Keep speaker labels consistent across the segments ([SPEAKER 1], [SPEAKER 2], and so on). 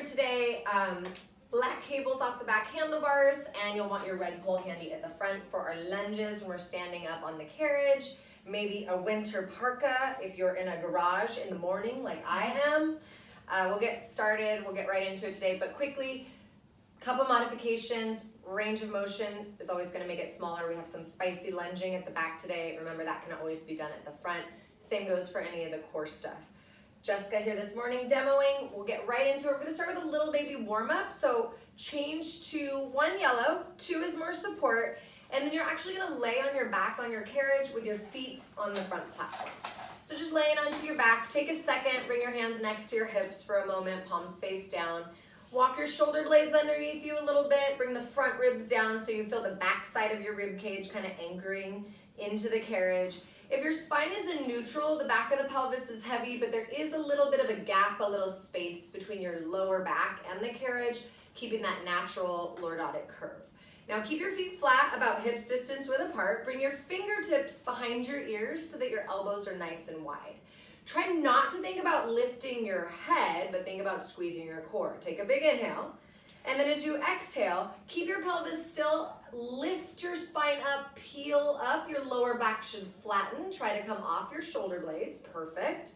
[SPEAKER 1] today. Black cables off the back handlebars, and you'll want your red pole handy at the front for our lunges when we're standing up on the carriage. Maybe a winter parka if you're in a garage in the morning like I am. We'll get started, we'll get right into it today, but quickly, couple modifications. Range of motion is always going to make it smaller. We have some spicy lunging at the back today. Remember, that can always be done at the front. Same goes for any of the core stuff. Jessica here this morning demoing. We'll get right into it. We're going to start with a little baby warm-up. So change to 1 yellow, 2 is more support, and then you're actually going to lay on your back on your carriage with your feet on the front platform. So just laying onto your back. Take a second, bring your hands next to your hips for a moment, palms face down. Walk your shoulder blades underneath you a little bit. Bring the front ribs down so you feel the back side of your rib cage kind of anchoring into the carriage. If your spine is in neutral, the back of the pelvis is heavy, but there is a little bit of a gap, a little space between your lower back and the carriage, keeping that natural lordotic curve. Now keep your feet flat, about hips distance width apart. Bring your fingertips behind your ears so that your elbows are nice and wide. Try not to think about lifting your head, but think about squeezing your core. Take a big inhale. And then as you exhale, keep your pelvis still, lift your spine up, peel up. Your lower back should flatten. Try to come off your shoulder blades. Perfect.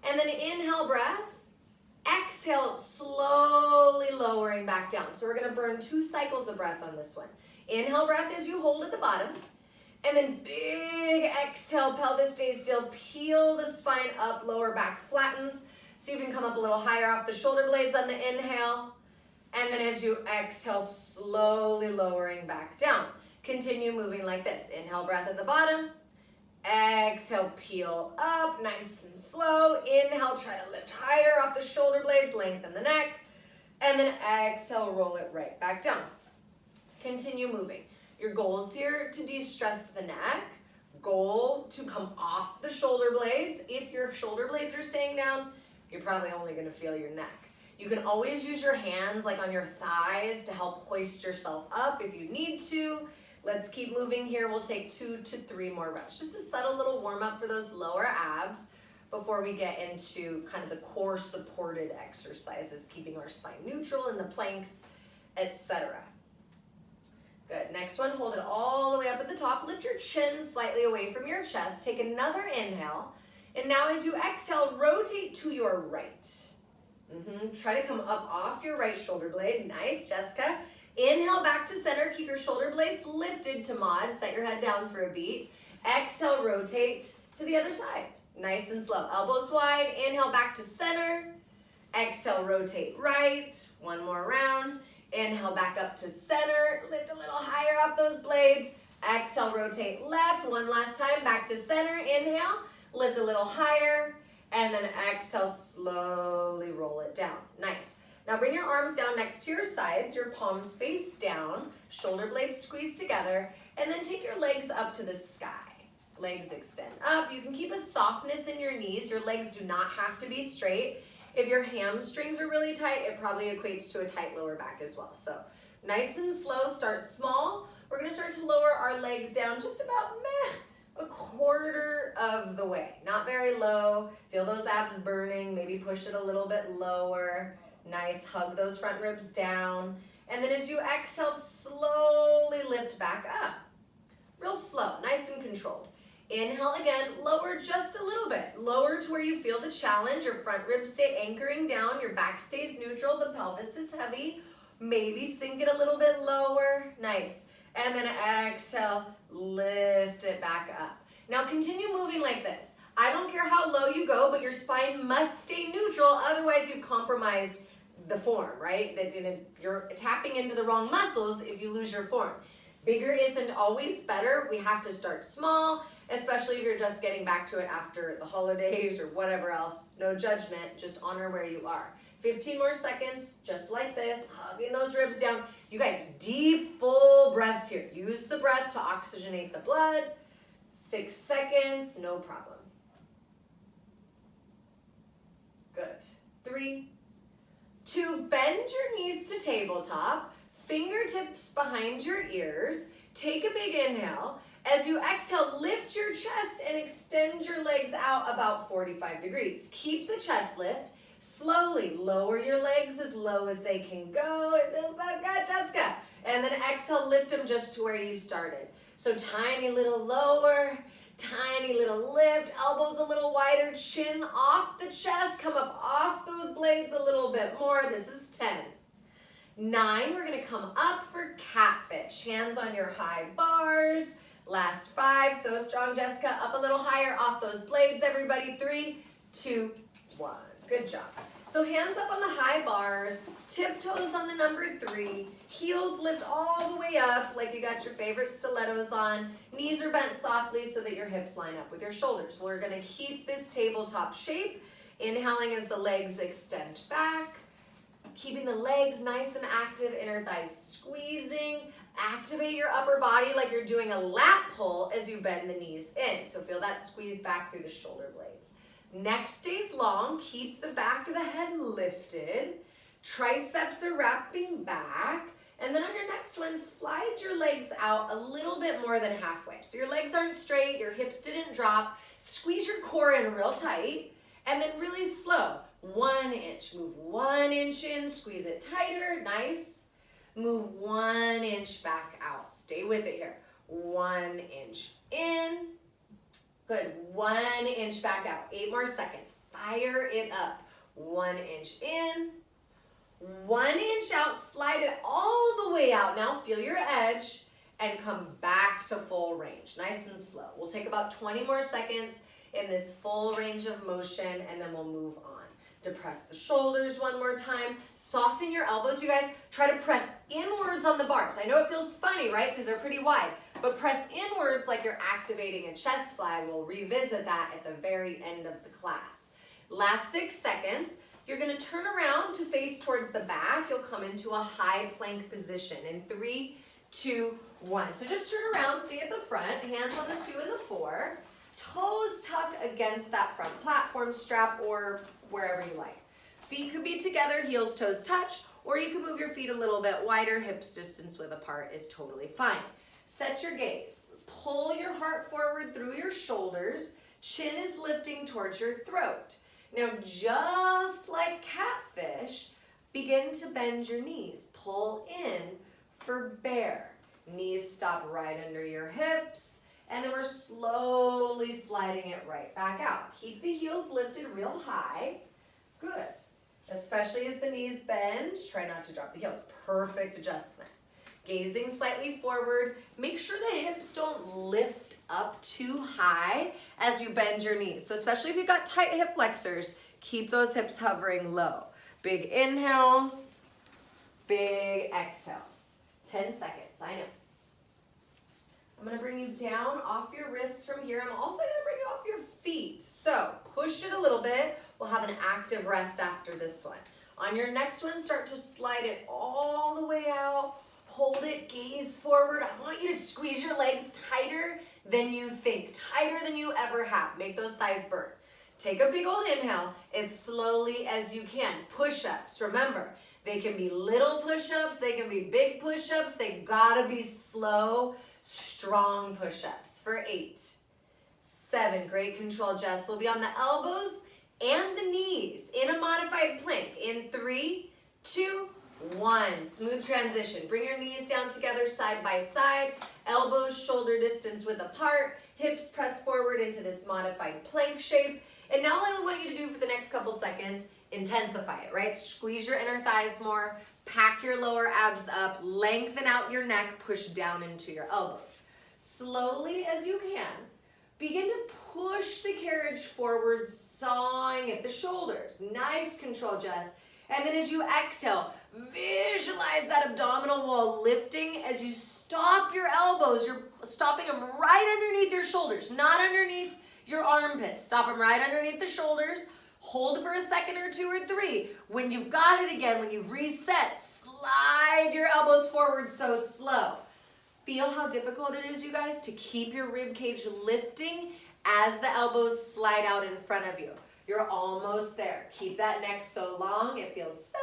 [SPEAKER 1] And then inhale, breath. Exhale, slowly lowering back down. So we're going to burn 2 cycles of breath on this one. Inhale, breath as you hold at the bottom. And then big exhale, pelvis stays still. Peel the spine up, lower back flattens. See if you can come up a little higher off the shoulder blades on the inhale. And then as you exhale, slowly lowering back down. Continue moving like this. Inhale, breath at the bottom. Exhale, peel up, nice and slow. Inhale, try to lift higher off the shoulder blades, lengthen the neck. And then exhale, roll it right back down. Continue moving. Your goal is here to de-stress the neck. Goal to come off the shoulder blades. If your shoulder blades are staying down, you're probably only going to feel your neck. You can always use your hands like on your thighs to help hoist yourself up if you need to. Let's keep moving here. We'll take 2 to 3 more reps. Just a subtle little warm up for those lower abs before we get into kind of the core supported exercises, keeping our spine neutral in the planks, etc. Good. Next one, hold it all the way up at the top. Lift your chin slightly away from your chest. Take another inhale. And now as you exhale, rotate to your right. Try to come up off your right shoulder blade. Nice, Jessica. Inhale back to center. Keep your shoulder blades lifted to mod. Set your head down for a beat. Exhale, rotate to the other side. Nice and slow. Elbows wide. Inhale back to center. Exhale, rotate right. 1 more round. Inhale back up to center. Lift a little higher off those blades. Exhale, rotate left. 1 last time. Back to center. Inhale. Lift a little higher. And then exhale, slowly roll it down. Nice. Now bring your arms down next to your sides, your palms face down, shoulder blades squeeze together, and then take your legs up to the sky. Legs extend up. You can keep a softness in your knees. Your legs do not have to be straight. If your hamstrings are really tight, it probably equates to a tight lower back as well. So nice and slow, start small. We're gonna start to lower our legs down just about a quarter of the way. Not very low. Feel those abs burning, maybe push it a little bit lower. Nice, hug those front ribs down. And then as you exhale, slowly lift back up. Real slow, nice and controlled. Inhale again, lower just a little bit. Lower to where you feel the challenge. Your front ribs stay anchoring down, your back stays neutral, the pelvis is heavy. Maybe sink it a little bit lower. Nice. And then exhale, lift it back up. Now continue moving like this. I don't care how low you go, but your spine must stay neutral, otherwise you've compromised the form, right? You're tapping into the wrong muscles if you lose your form. Bigger isn't always better. We have to start small, especially if you're just getting back to it after the holidays or whatever else. No judgment, just honor where you are. 15 more seconds, just like this, hugging those ribs down. You guys, deep, full breaths here. Use the breath to oxygenate the blood. 6 seconds, no problem. Good. 3, 2, bend your knees to tabletop. Fingertips behind your ears. Take a big inhale. As you exhale, lift your chest and extend your legs out about 45 degrees. Keep the chest lift. Slowly lower your legs as low as they can go. It feels so good, Jessica. And then exhale, lift them just to where you started. So tiny little lower, tiny little lift, elbows a little wider, chin off the chest, come up off those blades a little bit more. This is 10. 9, we're gonna come up for catfish. Hands on your high bars. Last 5, so strong, Jessica. Up a little higher off those blades, everybody. 3, 2, 1. Good job. So hands up on the high bars, tiptoes on the number 3, heels lift all the way up like you got your favorite stilettos on. Knees are bent softly so that your hips line up with your shoulders. We're gonna keep this tabletop shape. Inhaling as the legs extend back. Keeping the legs nice and active, inner thighs squeezing. Activate your upper body like you're doing a lat pull as you bend the knees in. So feel that squeeze back through the shoulder blades. Neck stays long. Keep the back of the head lifted. Triceps are wrapping back. And then on your next one, slide your legs out a little bit more than halfway. So your legs aren't straight, your hips didn't drop. Squeeze your core in real tight. And then really slow. 1 inch. Move 1 inch in, squeeze it tighter. Nice. Move 1 inch back out. Stay with it here. 1 inch in. Good. 1 inch back out. 8 more seconds. Fire it up. 1 inch in. 1 inch out. Slide it all the way out. Now feel your edge and come back to full range. Nice and slow. We'll take about 20 more seconds in this full range of motion, and then we'll move on. Depress the shoulders one more time. Soften your elbows, you guys. Try to press inwards on the bars. I know it feels funny, right? Because they're pretty wide. But press inwards like you're activating a chest fly. We'll revisit that at the very end of the class. Last 6 seconds. You're going to turn around to face towards the back. You'll come into a high plank position in 3, 2, 1. So just turn around, stay at the front. Hands on the 2 and the 4. Toes tuck against that front platform strap or wherever you like. Feet could be together, heels, toes touch, or you can move your feet a little bit wider. Hips distance width apart is totally fine. Set your gaze. Pull your heart forward through your shoulders. Chin is lifting towards your throat. Now, just like catfish, begin to bend your knees. Pull in for bear. Knees stop right under your hips. And then we're slowly sliding it right back out. Keep the heels lifted real high. Good. Especially as the knees bend, try not to drop the heels. Perfect adjustment. Gazing slightly forward. Make sure the hips don't lift up too high as you bend your knees. So especially if you've got tight hip flexors, keep those hips hovering low. Big inhales, big exhales. 10 seconds, I know. I'm going to bring you down off your wrists from here. I'm also going to bring you off your feet. So push it a little bit. We'll have an active rest after this one. On your next one, start to slide it all the way out. Hold it, gaze forward. I want you to squeeze your legs tighter than you think, tighter than you ever have. Make those thighs burn. Take a big old inhale as slowly as you can. Push-ups, remember, they can be little push-ups, they can be big push-ups. They gotta be slow, strong push-ups for 8, 7, great control, Jess. We'll be on the elbows and the knees in a modified plank in 3, 2, 1. Smooth transition. Bring your knees down together side by side, elbows shoulder distance width apart, hips press forward into this modified plank shape. And now all I want you to do for the next couple seconds, intensify it, right? Squeeze your inner thighs more, pack your lower abs up, lengthen out your neck, push down into your elbows. Slowly as you can, begin to push the carriage forward, sawing at the shoulders. Nice control, Jess. And then as you exhale, visualize that abdominal wall lifting as you stop your elbows. You're stopping them right underneath your shoulders, not underneath your armpits. Stop them right underneath the shoulders. Hold for a second or 2 or 3. When you've got it again, when you've reset, slide your elbows forward so slow. Feel how difficult it is, you guys, to keep your rib cage lifting as the elbows slide out in front of you. You're almost there. Keep that neck so long. It feels so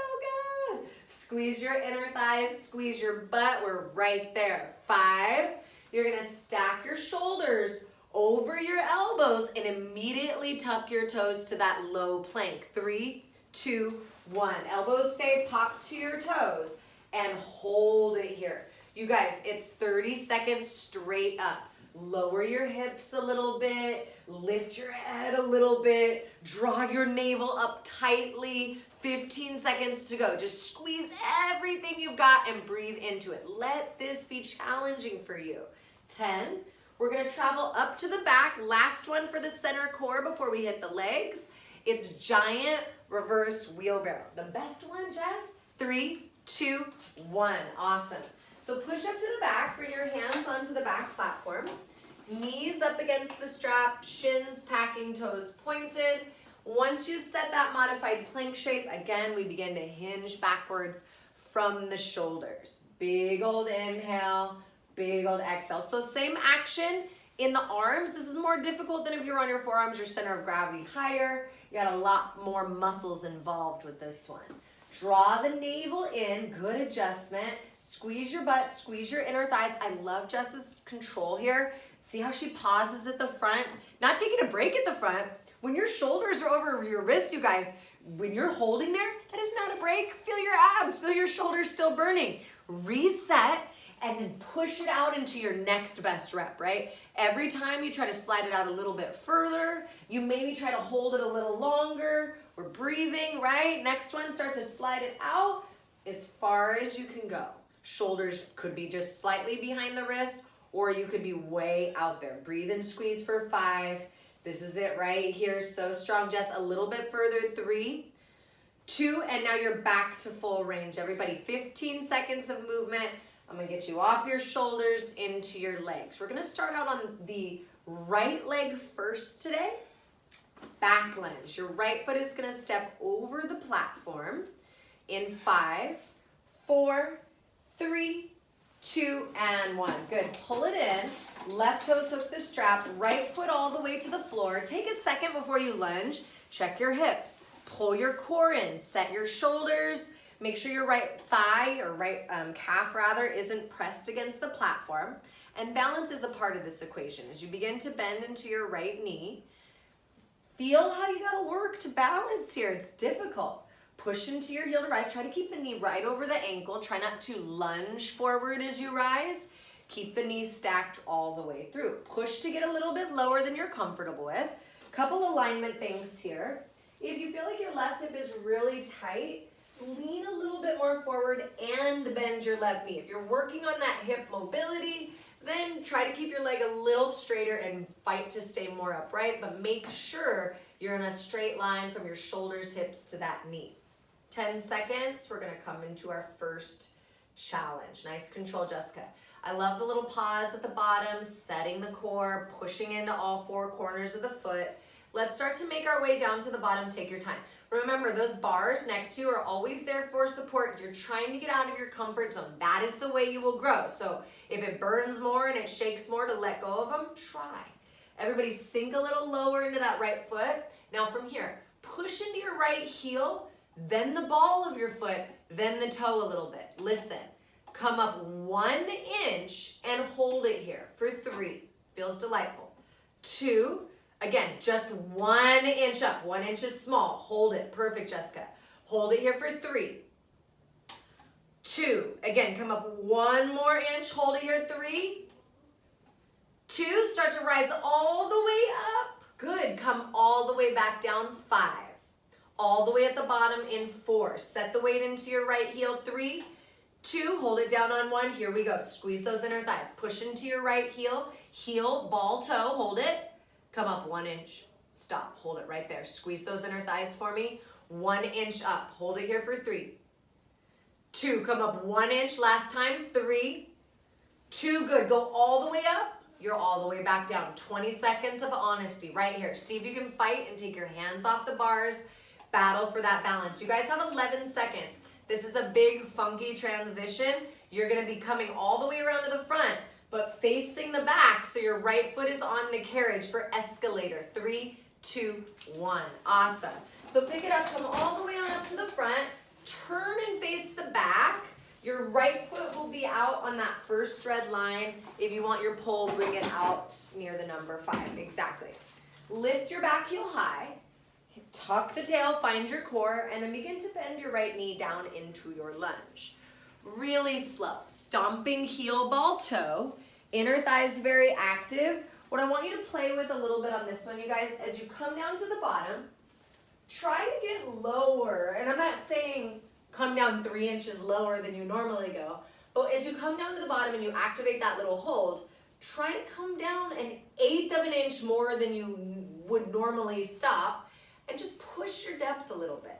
[SPEAKER 1] good. Squeeze your inner thighs, squeeze your butt. We're right there. 5. You're going to stack your shoulders over your elbows and immediately tuck your toes to that low plank. 3, 2, 1. Elbows stay popped to your toes and hold it here. You guys, it's 30 seconds straight up. Lower your hips a little bit, lift your head a little bit, draw your navel up tightly. 15 seconds to go. Just squeeze everything you've got and breathe into it. Let this be challenging for you. 10. We're going to travel up to the back. Last one for the center core before we hit the legs. It's giant reverse wheelbarrow. The best one, Jess? 3, 2, 1. Awesome. So push up to the back. Bring your hands onto the back platform. Knees up against the strap. Shins packing, toes pointed. Once you set that modified plank shape, again, we begin to hinge backwards from the shoulders. Big old inhale, big old exhale. So same action in the arms. This is more difficult than if you're on your forearms, your center of gravity higher. You got a lot more muscles involved with this one. Draw the navel in, good adjustment. Squeeze your butt, squeeze your inner thighs. I love Jess's control here. See how she pauses at the front? Not taking a break at the front. When your shoulders are over your wrists, you guys, when you're holding there, that is not a break. Feel your abs, feel your shoulders still burning. Reset and then push it out into your next best rep, right? Every time you try to slide it out a little bit further, you maybe try to hold it a little longer. We're breathing, right? Next one, start to slide it out as far as you can go. Shoulders could be just slightly behind the wrist, or you could be way out there. Breathe and squeeze for 5. This is it right here, so strong. Jess, a little bit further, 3, 2, and now you're back to full range. Everybody, 15 seconds of movement. I'm gonna get you off your shoulders into your legs. We're gonna start out on the right leg first today. Back lunge. Your right foot is gonna step over the platform in 5, 4, 3, 2, and 1. Good, pull it in. Left toes hook the strap, right foot all the way to the floor. Take a second before you lunge. Check your hips. Pull your core in. Set your shoulders. Make sure your right thigh or right calf rather isn't pressed against the platform. And balance is a part of this equation. As you begin to bend into your right knee, feel how you gotta work to balance here. It's difficult. Push into your heel to rise. Try to keep the knee right over the ankle. Try not to lunge forward as you rise. Keep the knees stacked all the way through. Push to get a little bit lower than you're comfortable with. Couple alignment things here. If you feel like your left hip is really tight, lean a little bit more forward and bend your left knee. If you're working on that hip mobility, then try to keep your leg a little straighter and fight to stay more upright, but make sure you're in a straight line from your shoulders, hips to that knee. 10 seconds, we're gonna come into our first challenge. Nice control, Jessica. I love the little pause at the bottom, setting the core, pushing into all 4 corners of the foot. Let's start to make our way down to the bottom. Take your time. Remember, those bars next to you are always there for support. You're trying to get out of your comfort zone. That is the way you will grow. So if it burns more and it shakes more to let go of them, try. Everybody sink a little lower into that right foot. Now from here, push into your right heel, then the ball of your foot, then the toe a little bit. Listen. Come up 1 inch and hold it here for 3. Feels delightful. 2, again, just 1 inch up. 1 inch is small. Hold it. Perfect, Jessica. Hold it here for 3. 2, again, come up 1 more inch. Hold it here, 3. 2, start to rise all the way up. Good, come all the way back down, 5. All the way at the bottom in 4. Set the weight into your right heel, 3. 2, hold it down on 1. Here we go. Squeeze those inner thighs. Push into your right heel. Heel, ball, toe. Hold it. Come up 1 inch. Stop. Hold it right there. Squeeze those inner thighs for me. 1 inch up. Hold it here for 3. 2, come up 1 inch. Last time. 3. 2, good. Go all the way up. You're all the way back down. 20 seconds of honesty right here. See if you can fight and take your hands off the bars. Battle for that balance. You guys have 11 seconds. This is a big, funky transition. You're gonna be coming all the way around to the front, but facing the back, so your right foot is on the carriage for escalator. 3, 2, 1. Awesome. So pick it up, come all the way on up to the front, turn and face the back. Your right foot will be out on that first red line. If you want your pole, bring it out near the number 5. Exactly. Lift your back heel high. Tuck the tail, find your core, and then begin to bend your right knee down into your lunge. Really slow, stomping heel ball toe, inner thighs very active. What I want you to play with a little bit on this one, you guys, as you come down to the bottom, try to get lower, and I'm not saying come down 3 inches lower than you normally go, but as you come down to the bottom and you activate that little hold, try to come down 1/8 of an inch more than you would normally stop, and just push your depth a little bit.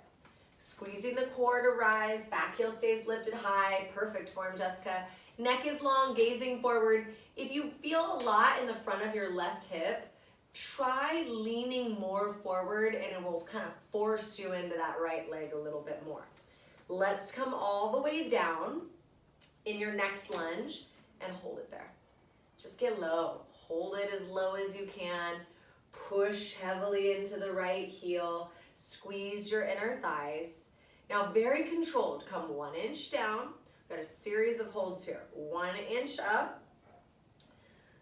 [SPEAKER 1] Squeezing the core to rise, back heel stays lifted high, perfect form, Jessica. Neck is long, gazing forward. If you feel a lot in the front of your left hip, try leaning more forward and it will kind of force you into that right leg a little bit more. Let's come all the way down in your next lunge and hold it there. Just get low. Hold it as low as you can. Push heavily into the right heel. Squeeze your inner thighs. Now very controlled. Come 1 inch down. Got a series of holds here. 1 inch up.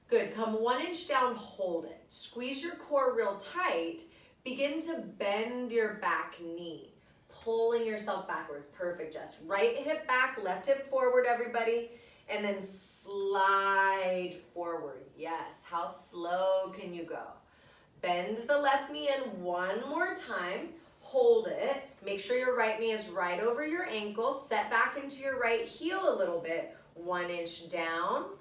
[SPEAKER 1] Good. Come 1 inch down, hold it. Squeeze your core real tight. Begin to bend your back knee. Pulling yourself backwards. Perfect, Jess. Right hip back, left hip forward, everybody. And then slide forward. Yes. How slow can you go? Bend the left knee in one more time. Hold it. Make sure your right knee is right over your ankle. Set back into your right heel a little bit. 1 inch down.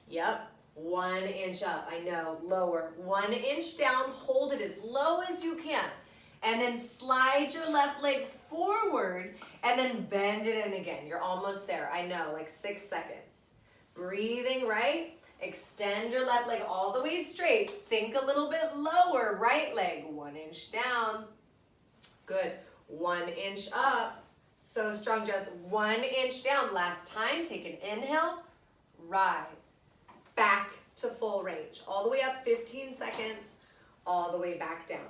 [SPEAKER 1] Yep. 1 inch up. I know. Lower. 1 inch down. Hold it as low as you can. And then slide your left leg forward and then bend it in again. You're almost there. I know, like 6 seconds. Breathing, right? Extend your left leg all the way straight. Sink a little bit lower. Right leg, 1 inch down. Good. 1 inch up. So strong, Jess. 1 inch down. Last time, take an inhale. Rise. Back to full range. All the way up, 15 seconds. All the way back down.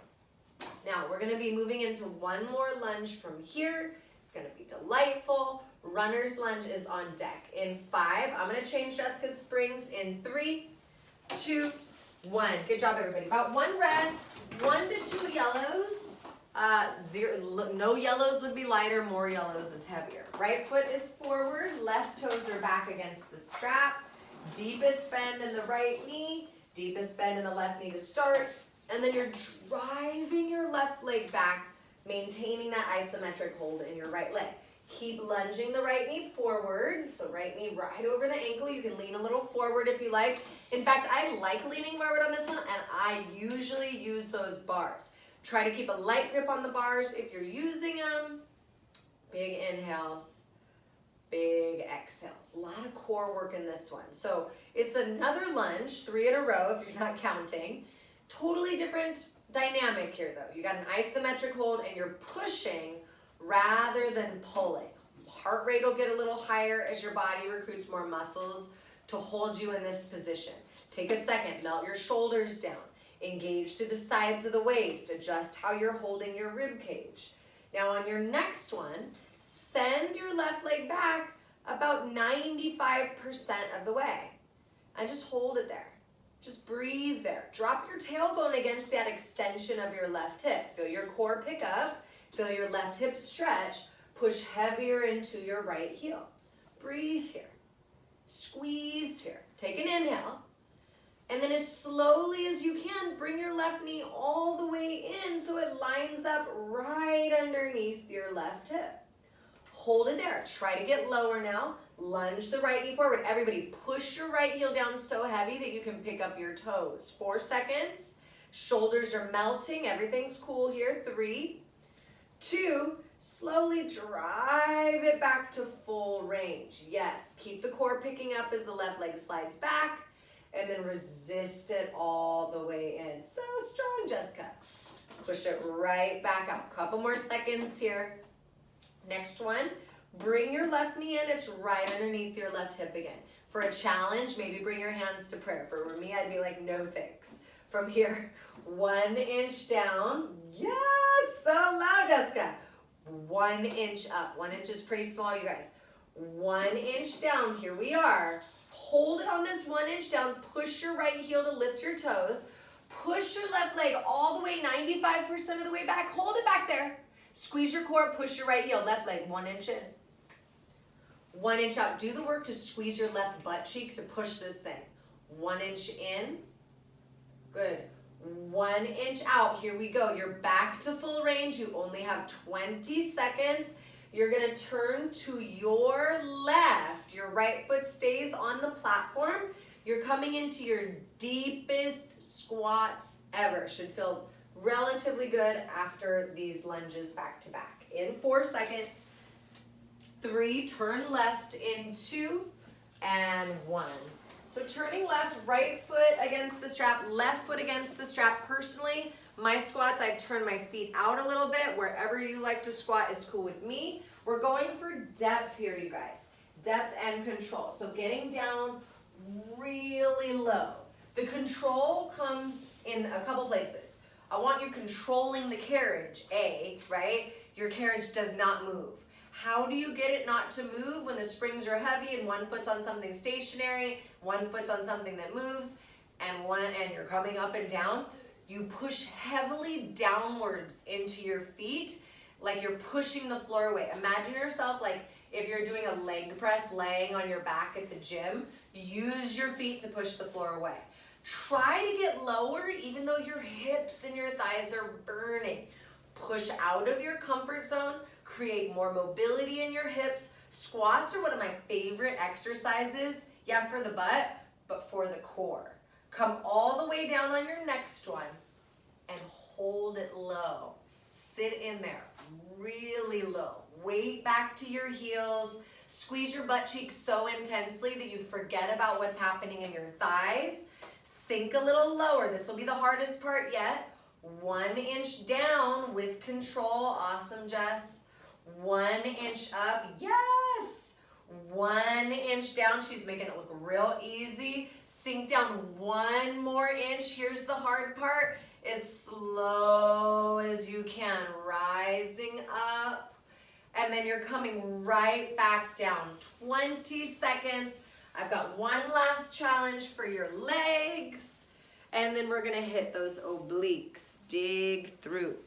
[SPEAKER 1] Now, we're going to be moving into one more lunge from here. It's going to be delightful. Runner's lunge is on deck. In 5, I'm going to change Jessica's springs in 3, 2, 1. Good job, everybody. About 1 red, 1 to 2 yellows. No yellows would be lighter, more yellows is heavier. Right foot is forward, left toes are back against the strap. Deepest bend in the right knee, deepest bend in the left knee to start. And then you're driving your left leg back, maintaining that isometric hold in your right leg. Keep lunging the right knee forward. So right knee right over the ankle. You can lean a little forward if you like. In fact, I like leaning forward on this one, and I usually use those bars. Try to keep a light grip on the bars if you're using them. Big inhales, big exhales. A lot of core work in this one. So it's another lunge, 3 in a row if you're not counting. Totally different dynamic here though. You got an isometric hold and you're pushing rather than pulling. Heart rate will get a little higher as your body recruits more muscles to hold you in this position. Take a second, melt your shoulders down. Engage to the sides of the waist. Adjust how you're holding your rib cage. Now on your next one, send your left leg back about 95% of the way. And just hold it there. Just breathe there. Drop your tailbone against that extension of your left hip. Feel your core pick up. Feel your left hip stretch. Push heavier into your right heel. Breathe here. Squeeze here. Take an inhale. And then as slowly as you can, bring your left knee all the way in so it lines up right underneath your left hip. Hold it there. Try to get lower now. Lunge the right knee forward. Everybody, push your right heel down so heavy that you can pick up your toes. 4 seconds. Shoulders are melting. Everything's cool here. 3, 2, slowly drive it back to full range. Yes, keep the core picking up as the left leg slides back, and then resist it all the way in. So strong, Jessica. Push it right back up. Couple more seconds here. Next one, bring your left knee in. It's right underneath your left hip again. For a challenge, maybe bring your hands to prayer. For me, I'd be like, no thanks. From here, 1 inch down. Yes, so loud, Jessica. 1 inch up. 1 inch is pretty small, you guys. 1 inch down. Here we are. Hold it on this 1 inch down. Push your right heel to lift your toes. Push your left leg all the way, 95% of the way back. Hold it back there. Squeeze your core, push your right heel, left leg, 1 inch in. 1 inch out. Do the work to squeeze your left butt cheek to push this thing. 1 inch in. Good. 1 inch out. Here we go. You're back to full range. You only have 20 seconds. You're going to turn to your left. Your right foot stays on the platform. You're coming into your deepest squats ever. Should feel relatively good after these lunges back to back. In 4 seconds. 3, turn left in 2, and 1. So turning left, right foot against the strap, left foot against the strap. Personally, my squats, I turn my feet out a little bit. Wherever you like to squat is cool with me. We're going for depth here, you guys. Depth and control. So getting down really low. The control comes in a couple places. I want you controlling the carriage, right? Your carriage does not move. How do you get it not to move when the springs are heavy and one foot's on something stationary, one foot's on something that moves, and you're coming up and down? You push heavily downwards into your feet like you're pushing the floor away. Imagine yourself like if you're doing a leg press laying on your back at the gym, use your feet to push the floor away. Try to get lower even though your hips and your thighs are burning. Push out of your comfort zone, create more mobility in your hips. Squats are one of my favorite exercises, yeah, for the butt, but for the core. Come all the way down on your next one and hold it low. Sit in there, really low. Weight back to your heels. Squeeze your butt cheeks so intensely that you forget about what's happening in your thighs. Sink a little lower. This will be the hardest part yet. 1 inch down with control. Awesome, Jess. 1 inch up. Yes. 1 inch down. She's making it look real easy. Sink down 1 more inch. Here's the hard part. As slow as you can. Rising up. And then you're coming right back down. 20 seconds. I've got one last challenge for your legs. And then we're gonna hit those obliques. Dig through.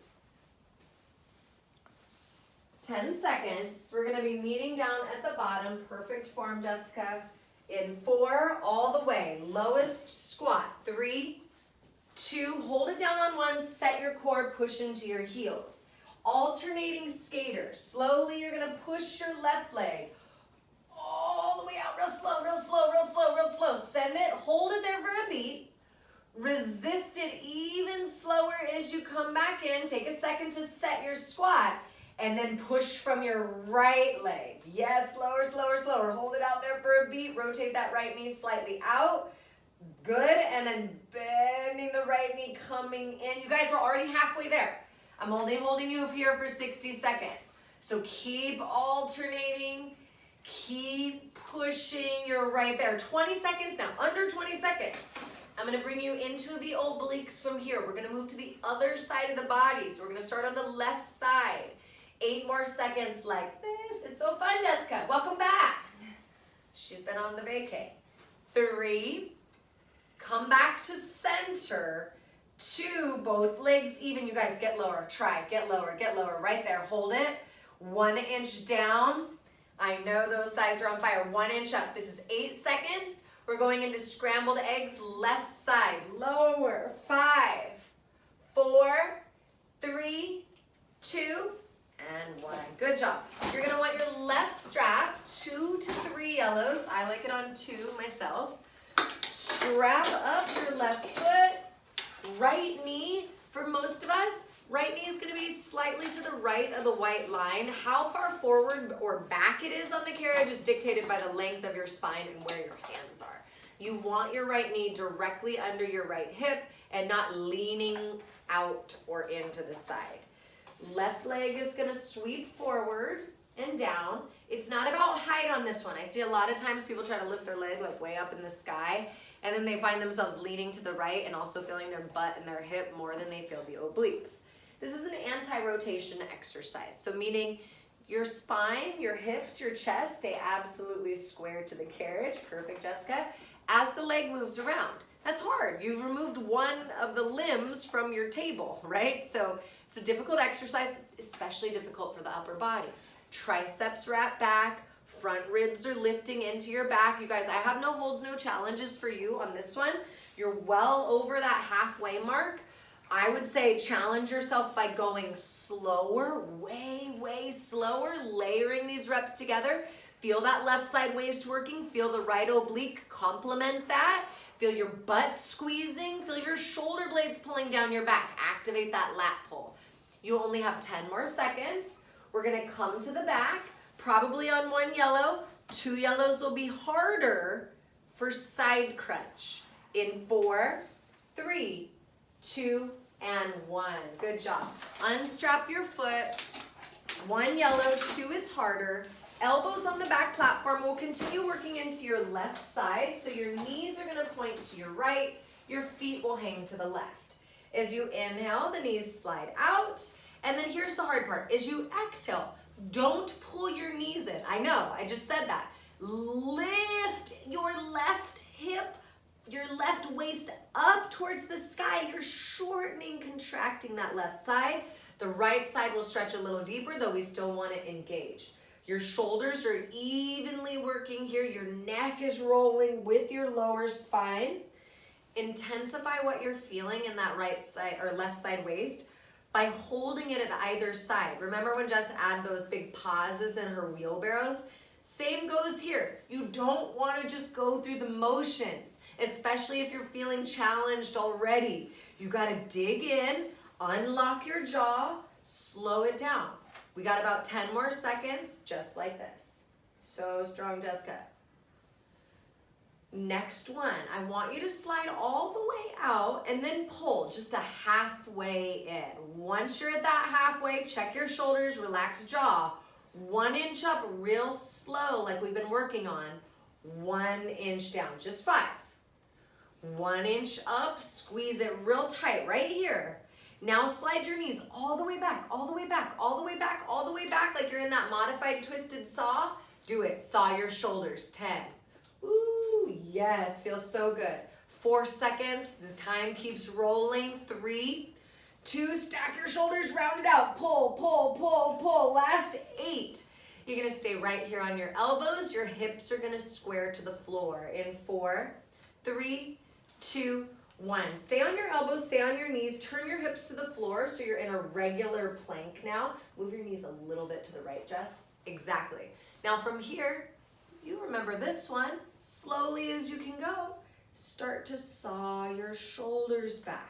[SPEAKER 1] 10 seconds. We're gonna be meeting down at the bottom. Perfect form, Jessica. In 4, all the way. Lowest squat. 3, 2, hold it down on 1. Set your core, push into your heels. Alternating skater. Slowly, you're gonna push your left leg all the way out. Real slow, real slow, real slow, real slow. Send it, hold it there for a beat. Resist it even slower as you come back in. Take a second to set your squat and then push from your right leg. Yes, slower, slower, slower. Hold it out there for a beat. Rotate that right knee slightly out. Good, and then bending the right knee, coming in. You guys are already halfway there. I'm only holding you here for 60 seconds. So keep alternating, keep pushing. You're right there. 20 seconds now, under 20 seconds. I'm gonna bring you into the obliques from here. We're gonna move to the other side of the body. So we're gonna start on the left side. 8 more seconds like this. It's so fun, Jessica. Welcome back. She's been on the vacay. 3, come back to center. 2, both legs even. You guys get lower. Try, get lower, right there. Hold it. 1 inch down. I know those thighs are on fire. 1 inch up. This is 8 seconds. We're going into scrambled eggs, left side, lower. 5, 4, 3, 2, and 1. Good job. You're gonna want your left strap, 2 to 3 yellows. I like it on 2 myself. Strap up your left foot. Right knee, for most of us, right knee is gonna be slightly to the right of the white line. How far forward or back it is on the carriage is dictated by the length of your spine and where your hands are. You want your right knee directly under your right hip and not leaning out or into the side. Left leg is gonna sweep forward and down. It's not about height on this one. I see a lot of times people try to lift their leg like way up in the sky, and then they find themselves leaning to the right and also feeling their butt and their hip more than they feel the obliques. This is an anti-rotation exercise. So meaning your spine, your hips, your chest stay absolutely square to the carriage. Perfect, Jessica. As the leg moves around. That's hard. You've removed one of the limbs from your table, right? So it's a difficult exercise, especially difficult for the upper body. Triceps wrap back, front ribs are lifting into your back. You guys, I have no holds, no challenges for you on this one. You're well over that halfway mark. I would say challenge yourself by going slower, way slower, layering these reps together. Feel that left side waist working, feel the right oblique complement that. Feel your butt squeezing, feel your shoulder blades pulling down your back. Activate that lat pull. You only have 10 more seconds. We're gonna come to the back, probably on one yellow. 2 yellows will be harder for side crunch. In 4, 3, 2, and 1. Good job. Unstrap your foot. 1 yellow, 2 is harder. Elbows on the back platform. We'll continue working into your left side. So your knees are gonna point to your right. Your feet will hang to the left. As you inhale, the knees slide out. And then here's the hard part. As you exhale, don't pull your knees in. I know, I just said that. Lift your left hip, your left waist up towards the sky. You're shortening, contracting that left side. The right side will stretch a little deeper, though we still want it engaged. Your shoulders are evenly working here. Your neck is rolling with your lower spine. Intensify what you're feeling in that right side or left side waist by holding it at either side. Remember when Jess added those big pauses in her wheelbarrows? Same goes here. You don't want to just go through the motions, especially if you're feeling challenged already. You got to dig in, unlock your jaw, slow it down. We got about 10 more seconds, just like this. So strong, Jessica. Next one, I want you to slide all the way out and then pull just a halfway in. Once you're at that halfway, check your shoulders, relax jaw. 1 inch up real slow like we've been working on. 1 inch down, just 5. 1 inch up, squeeze it real tight right here. Now slide your knees all the way back, all the way back, all the way back, all the way back like you're in that modified twisted saw. Do it, saw your shoulders, 10. Ooh, yes, feels so good. 4 seconds, the time keeps rolling. 3, 2, stack your shoulders, round it out. Pull, pull, pull, pull. Last 8. You're gonna stay right here on your elbows. Your hips are gonna square to the floor. In 4, 3, 2, 1. Stay on your elbows, stay on your knees. Turn your hips to the floor so you're in a regular plank now. Move your knees a little bit to the right, Jess. Exactly. Now from here, you remember this one. Slowly as you can go, start to saw your shoulders back.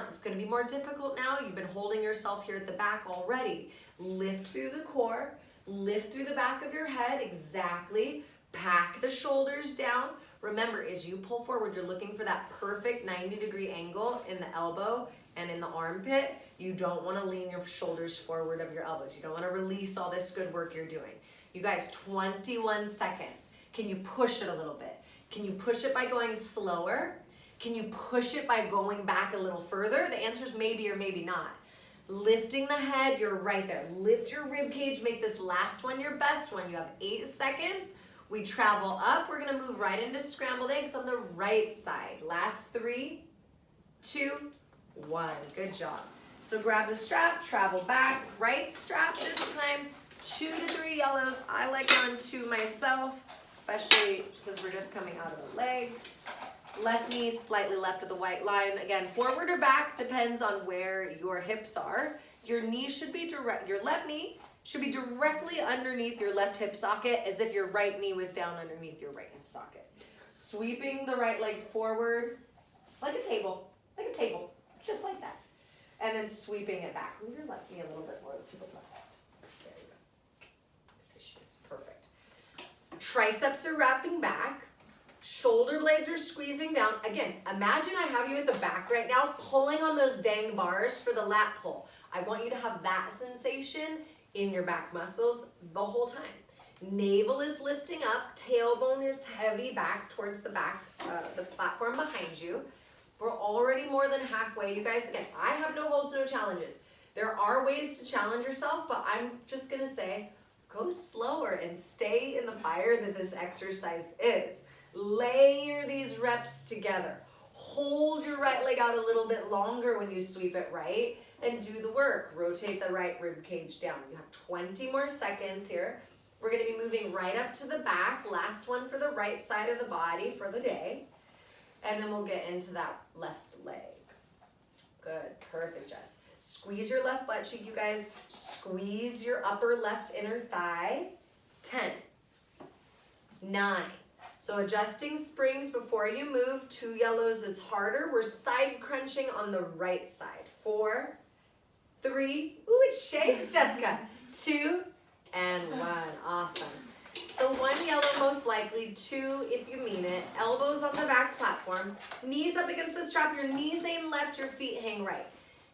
[SPEAKER 1] It's gonna be more difficult now. You've been holding yourself here at the back already. Lift through the core, lift through the back of your head, exactly. Pack the shoulders down. Remember, as you pull forward, you're looking for that perfect 90-degree angle in the elbow and in the armpit. You don't wanna lean your shoulders forward of your elbows. You don't wanna release all this good work you're doing. You guys, 21 seconds. Can you push it a little bit? Can you push it by going slower? Can you push it by going back a little further? The answer is maybe or maybe not. Lifting the head, you're right there. Lift your rib cage, make this last one your best one. You have 8 seconds. We travel up, we're gonna move right into scrambled eggs on the right side. Last 3, 2, 1, good job. So grab the strap, travel back, right strap this time, 2 to 3 yellows. I like on 2 myself, especially since we're just coming out of the legs. Left knee slightly left of the white line. Again, forward or back depends on where your hips are. Your knee should be direct, your left knee should be directly underneath your left hip socket as if your right knee was down underneath your right hip socket. Sweeping the right leg forward like a table, just like that. And then sweeping it back. Move your left knee a little bit more to the left. There you go. It's perfect. Triceps are wrapping back. Shoulder blades are squeezing down. Again, imagine I have you at the back right now pulling on those dang bars for the lat pull. I want you to have that sensation in your back muscles the whole time. Navel is lifting up, tailbone is heavy back towards the back, the platform behind you. We're already more than halfway. You guys, again, I have no holds, no challenges. There are ways to challenge yourself, but I'm just gonna say, go slower and stay in the fire that this exercise is. Layer these reps together. Hold your right leg out a little bit longer when you sweep it right, and do the work. Rotate the right rib cage down. You have 20 more seconds here. We're gonna be moving right up to the back. Last one for the right side of the body for the day. And then we'll get into that left leg. Good, perfect, Jess. Squeeze your left butt cheek, you guys. Squeeze your upper left inner thigh. 10, 9. So adjusting springs before you move. 2 yellows is harder. We're side crunching on the right side. 4, 3, ooh, it shakes, Jessica. 2, and 1, awesome. So 1 yellow most likely, 2 if you mean it. Elbows on the back platform, knees up against the strap, your knees aim left, your feet hang right.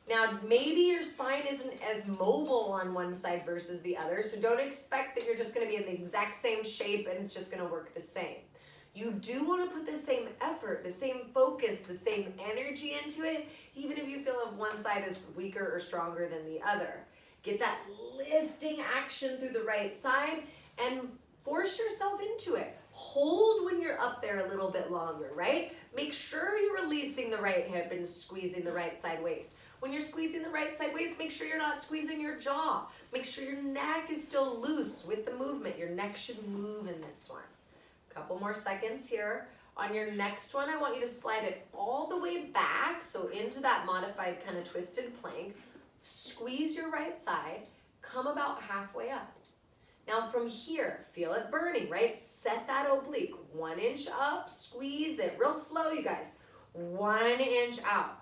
[SPEAKER 1] Now maybe your spine isn't as mobile on one side versus the other, so don't expect that you're just gonna be in the exact same shape and it's just gonna work the same. You do wanna put the same effort, the same focus, the same energy into it, even if you feel if one side is weaker or stronger than the other. Get that lifting action through the right side and force yourself into it. Hold when you're up there a little bit longer, right? Make sure you're releasing the right hip and squeezing the right side waist. When you're squeezing the right side waist, make sure you're not squeezing your jaw. Make sure your neck is still loose with the movement. Your neck should move in this one. Couple more seconds here. On your next one, I want you to slide it all the way back, so into that modified kind of twisted plank. Squeeze your right side, come about halfway up. Now from here, feel it burning, right? Set that oblique, 1 inch up, squeeze it, real slow, you guys. 1 inch out.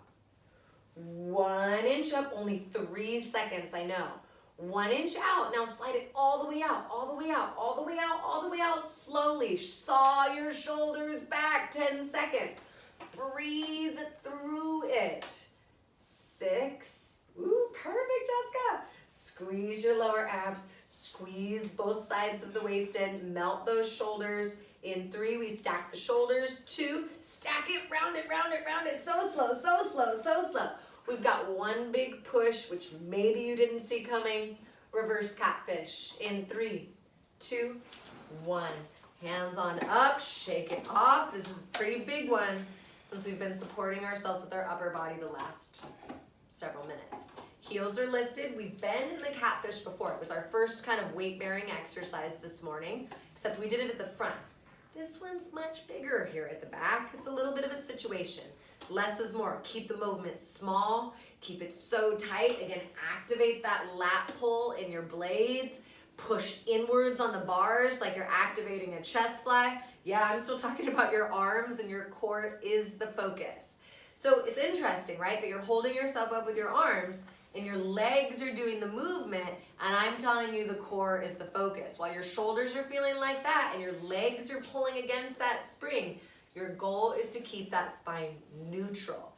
[SPEAKER 1] 1 inch up, only 3 seconds, I know. 1 inch out, now slide it all the way out, all the way out, all the way out, all the way out, slowly. Saw your shoulders back, 10 seconds. Breathe through it. 6, ooh, perfect, Jessica. Squeeze your lower abs, squeeze both sides of the waist in, melt those shoulders. In 3, we stack the shoulders. 2, stack it, round it, round it, round it. So slow, so slow, so slow. We've got 1 big push, which maybe you didn't see coming. Reverse catfish. In 3, 2, 1. Hands on up, shake it off. This is a pretty big one since we've been supporting ourselves with our upper body the last several minutes. Heels are lifted. We've been in the catfish before. It was our first kind of weight-bearing exercise this morning, except we did it at the front. This one's much bigger here at the back. It's a little bit of a situation. Less is more. Keep the movement small. Keep it so tight. Again, activate that lat pull in your blades. Push inwards on the bars like you're activating a chest fly. Yeah, I'm still talking about your arms, and your core is the focus. So it's interesting, right, that you're holding yourself up with your arms and your legs are doing the movement, and I'm telling you the core is the focus. While your shoulders are feeling like that and your legs are pulling against that spring, your goal is to keep that spine neutral.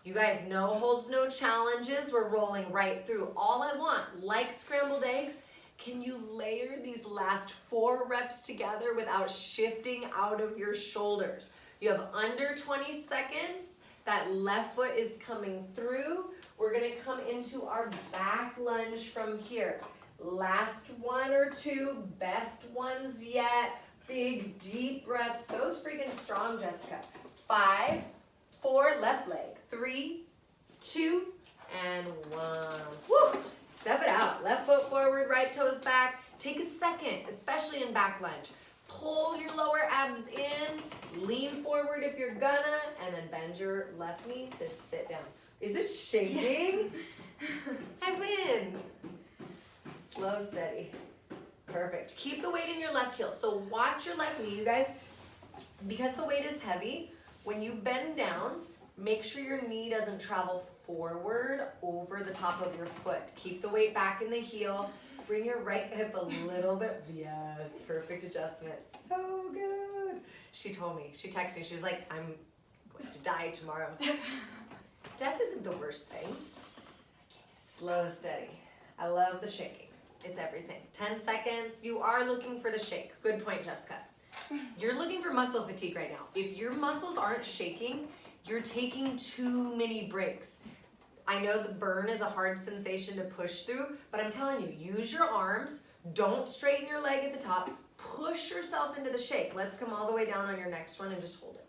[SPEAKER 1] You guys, no holds, no challenges. We're rolling right through. All I want, like scrambled eggs, can you layer these last 4 reps together without shifting out of your shoulders? You have under 20 seconds. That left foot is coming through. We're gonna come into our back lunge from here. Last 1 or 2, best ones yet. Big, deep breaths. So freaking strong, Jessica. 5, 4, left leg. 3, 2, and 1. Woo! Step it out. Left foot forward, right toes back. Take a second, especially in back lunge. Pull your lower abs in, lean forward if you're gonna, and then bend your left knee to sit down. Is it shaking? Yes. I win. Slow, steady. Perfect. Keep the weight in your left heel. So watch your left knee, you guys. Because the weight is heavy, when you bend down, make sure your knee doesn't travel forward over the top of your foot. Keep the weight back in the heel. Bring your right hip a little bit. Yes, perfect adjustment. So good. She told me, she texted me, she was like, I'm going to die tomorrow. Death isn't the worst thing. Slow, steady. I love the shaking. It's everything. 10 seconds. You are looking for the shake. Good point, Jessica. You're looking for muscle fatigue right now. If your muscles aren't shaking, you're taking too many breaks. I know the burn is a hard sensation to push through, but I'm telling you, use your arms. Don't straighten your leg at the top. Push yourself into the shake. Let's come all the way down on your next one and just hold it.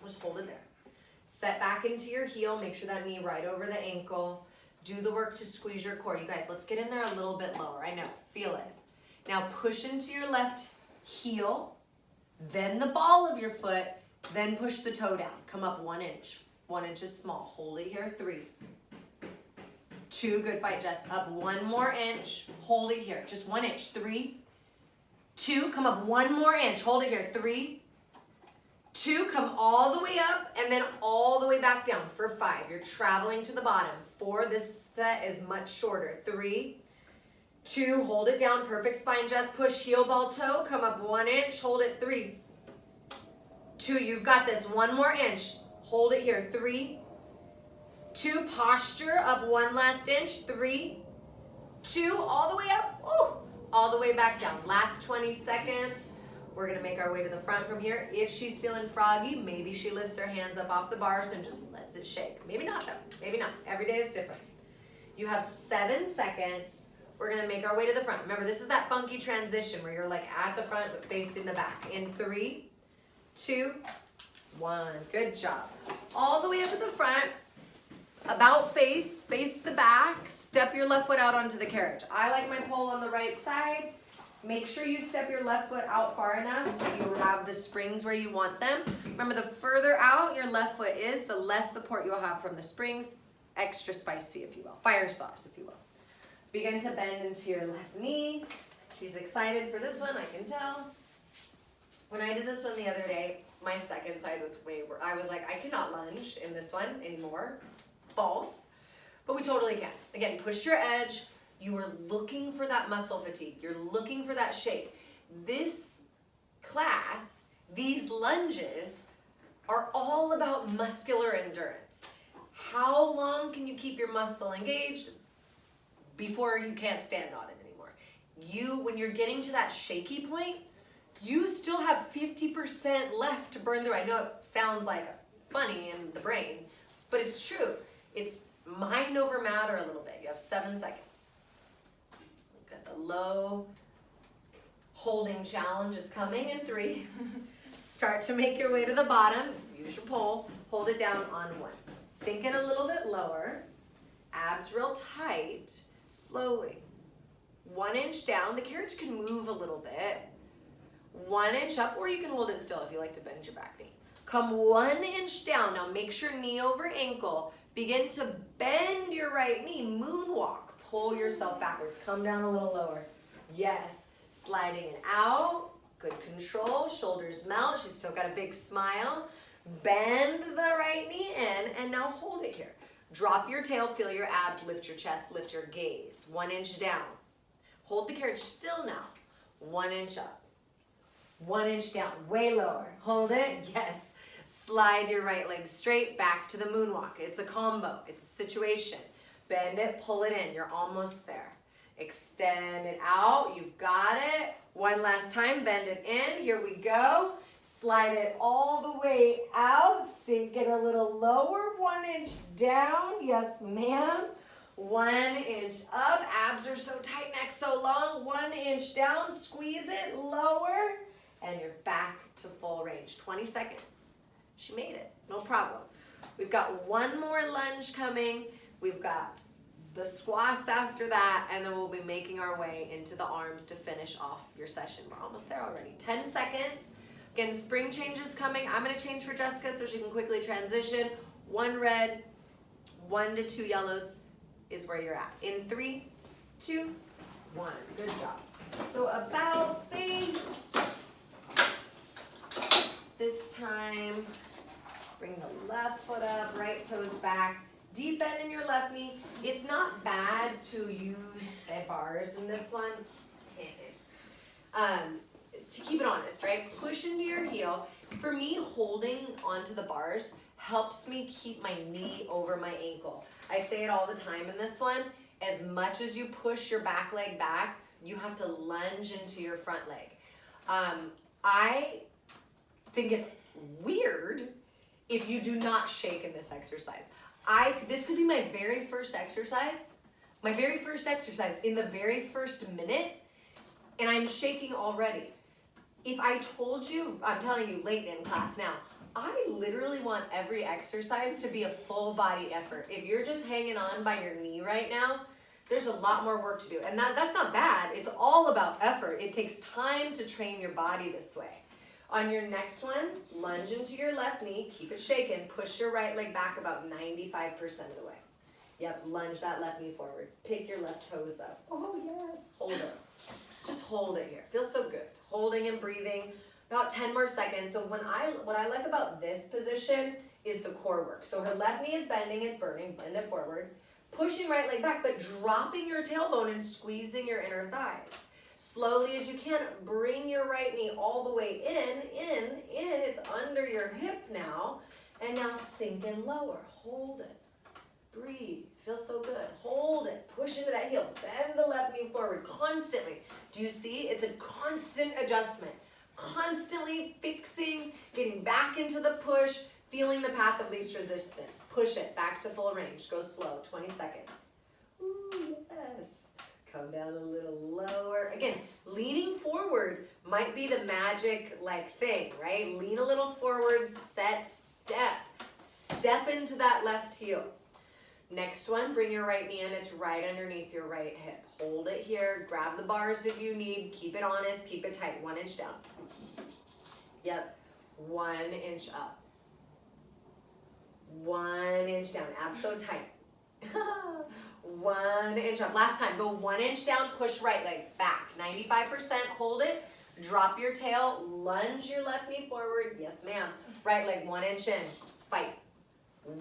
[SPEAKER 1] Just hold it there. Set back into your heel. Make sure that knee right over the ankle. Do the work to squeeze your core. You guys, let's get in there a little bit lower. I know, feel it. Now push into your left heel, then the ball of your foot, then push the toe down. Come up 1 inch. 1 inch is small. Hold it here, 3, 2, good fight, Jess. Up 1 more inch. Hold it here, just 1 inch. 3, 2, come up 1 more inch. Hold it here, 3, 2, come all the way up, and then all the way back down for 5. You're traveling to the bottom. 4, this set is much shorter. 3, 2, hold it down, perfect spine, Jess. Push heel, ball, toe, come up 1 inch, hold it, 3, 2, you've got this, 1 more inch, hold it here, 3, 2, posture, up 1 last inch, 3, 2, all the way up, ooh, all the way back down. Last 20 seconds. We're gonna make our way to the front from here. If she's feeling froggy, maybe she lifts her hands up off the bars and just lets it shake. Maybe not though, maybe not. Every day is different. You have 7 seconds. We're gonna make our way to the front. Remember, this is that funky transition where you're like at the front but facing the back. In 3, 2, 1, good job. All the way up to the front, about face the back, step your left foot out onto the carriage. I like my pole on the right side. Make sure you step your left foot out far enough that you have the springs where you want them. Remember, the further out your left foot is, the less support you'll have from the springs. Extra spicy, if you will. Fire sauce, if you will. Begin to bend into your left knee. She's excited for this one, I can tell. When I did this one the other day, my second side was way worse. I was like, I cannot lunge in this one anymore. False. But we totally can. Again, push your edge. You are looking for that muscle fatigue. You're looking for that shake. This class, these lunges, are all about muscular endurance. How long can you keep your muscle engaged before you can't stand on it anymore? When you're getting to that shaky point, you still have 50% left to burn through. I know it sounds like funny in the brain, but it's true. It's mind over matter a little bit. You have 7 seconds. Look at the low holding challenge is coming in 3. Start to make your way to the bottom. Use your pole. Hold it down on 1. Sink in a little bit lower. Abs real tight. Slowly. 1 inch down. The carriage can move a little bit. 1 inch up, or you can hold it still if you like to bend your back knee. Come 1 inch down. Now make sure knee over ankle. Begin to bend your right knee. Moonwalk. Pull yourself backwards. Come down a little lower. Yes. Sliding it out. Good control. Shoulders melt. She's still got a big smile. Bend the right knee in, and now hold it here. Drop your tail. Feel your abs. Lift your chest. Lift your gaze. 1 inch down. Hold the carriage still now. 1 inch up. 1 inch down. Way lower. Hold it. Yes. Slide your right leg straight back to the moonwalk. It's a combo. It's a situation. Bend it, pull it in. You're almost there. Extend it out. You've got it. One last time. Bend it in. Here we go. Slide it all the way out. Sink it a little lower. 1 inch down. Yes, ma'am. 1 inch up. Abs are so tight, neck so long. 1 inch down. Squeeze it lower. And you're back to full range. 20 seconds. She made it, no problem. We've got 1 more lunge coming. We've got the squats after that, and then we'll be making our way into the arms to finish off your session. We're almost there already. 10 seconds. Again, spring changes coming. I'm gonna change for Jessica so she can quickly transition. 1 red, 1 to 2 yellows is where you're at. In 3, 2, 1. Good job. So about face. This time, bring the left foot up, right toes back. Deep bend in your left knee. It's not bad to use the bars in this one. To keep it honest, right? Push into your heel. For me, holding onto the bars helps me keep my knee over my ankle. I say it all the time in this one. As much as you push your back leg back, you have to lunge into your front leg. I think it's weird if you do not shake in this exercise. This could be my very first exercise. My very first exercise. In the very first minute, and I'm shaking already. If I told you, I'm telling you late in class now, I literally want every exercise to be a full body effort. If you're just hanging on by your knee right now, there's a lot more work to do. And that's not bad. It's all about effort. It takes time to train your body this way. On your next one, lunge into your left knee, keep it shaken, push your right leg back about 95% of the way. Yep, lunge that left knee forward. Pick your left toes up. Oh yes, hold it. Just hold it here. Feels so good. Holding and breathing. About 10 more seconds. So what I like about this position is the core work. So her left knee is bending, it's burning, bend it forward. Pushing right leg back, but dropping your tailbone and squeezing your inner thighs. Slowly as you can, bring your right knee all the way in. It's under your hip now. And now sink in lower. Hold it. Breathe. Feels so good. Hold it. Push into that heel. Bend the left knee forward constantly. Do you see? It's a constant adjustment. Constantly fixing, getting back into the push, feeling the path of least resistance. Push it back to full range. Go slow. 20 seconds. Ooh, yes. Come down a little lower. Again, leaning forward might be the magic thing, right? Lean a little forward, set, step. Step into that left heel. Next one, bring your right knee in. It's right underneath your right hip. Hold it here. Grab the bars if you need. Keep it honest. Keep it tight. 1 inch down. Yep. 1 inch up. 1 inch down. Abs so tight. 1 inch up. Last time. Go 1 inch down. Push right leg back. 95%. Hold it. Drop your tail. Lunge your left knee forward. Yes, ma'am. Right leg 1 inch in. Fight.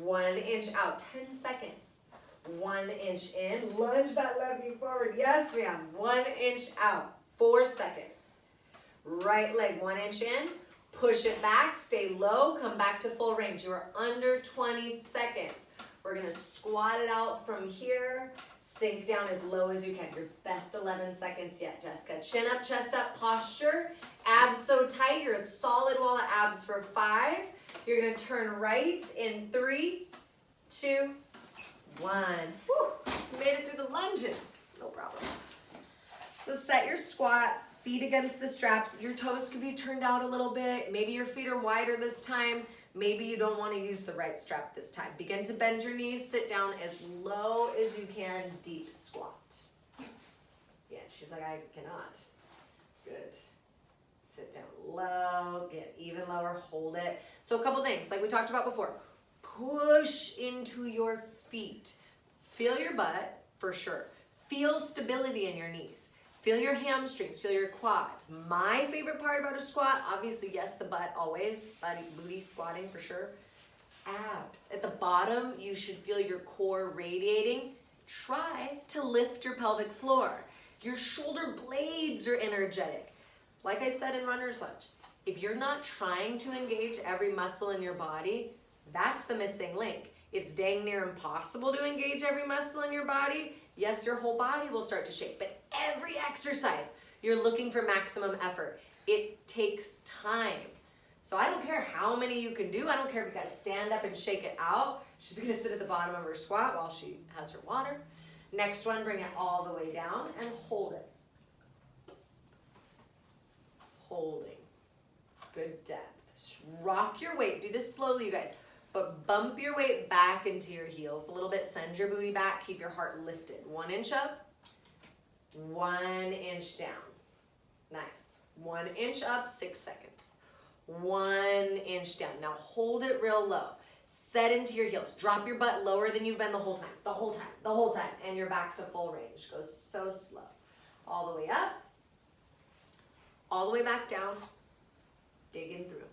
[SPEAKER 1] 1 inch out. 10 seconds. 1 inch in. Lunge that left knee forward. Yes, ma'am. 1 inch out. 4 seconds. Right leg 1 inch in. Push it back. Stay low. Come back to full range. You are under 20 seconds. We're going to squat it out from here. Sink down as low as you can. Your best 11 seconds yet, Jessica. Chin up, chest up, posture. Abs so tight. You're a solid wall of abs for 5. You're going to turn right in 3, 2, 1. Woo! You made it through the lunges. No problem. So set your squat, feet against the straps. Your toes could be turned out a little bit. Maybe your feet are wider this time. Maybe you don't want to use the right strap this time. Begin to bend your knees. Sit down as low as you can. Deep squat. Yeah, she's like, I cannot. Good. Sit down low, get even lower, hold it. So a couple things, like we talked about before. Push into your feet. Feel your butt, for sure. Feel stability in your knees. Feel your hamstrings, feel your quads. My favorite part about a squat, obviously, yes, the butt always, booty squatting for sure. Abs. At the bottom, you should feel your core radiating. Try to lift your pelvic floor. Your shoulder blades are energetic. Like I said in runner's lunge, if you're not trying to engage every muscle in your body, that's the missing link. It's dang near impossible to engage every muscle in your body. Yes, your whole body will start to shake, but every exercise, you're looking for maximum effort. It takes time. So I don't care how many you can do. I don't care if you gotta stand up and shake it out. She's gonna sit at the bottom of her squat while she has her water. Next one, bring it all the way down and hold it. Holding. Good depth. Rock your weight. Do this slowly, you guys. But bump your weight back into your heels a little bit. Send your booty back. Keep your heart lifted. 1 inch up. 1 inch down. Nice. 1 inch up, 6 seconds. 1 inch down. Now hold it real low. Set into your heels. Drop your butt lower than you've been the whole time. The whole time. The whole time. And you're back to full range. Go so slow. All the way up. All the way back down. Digging through.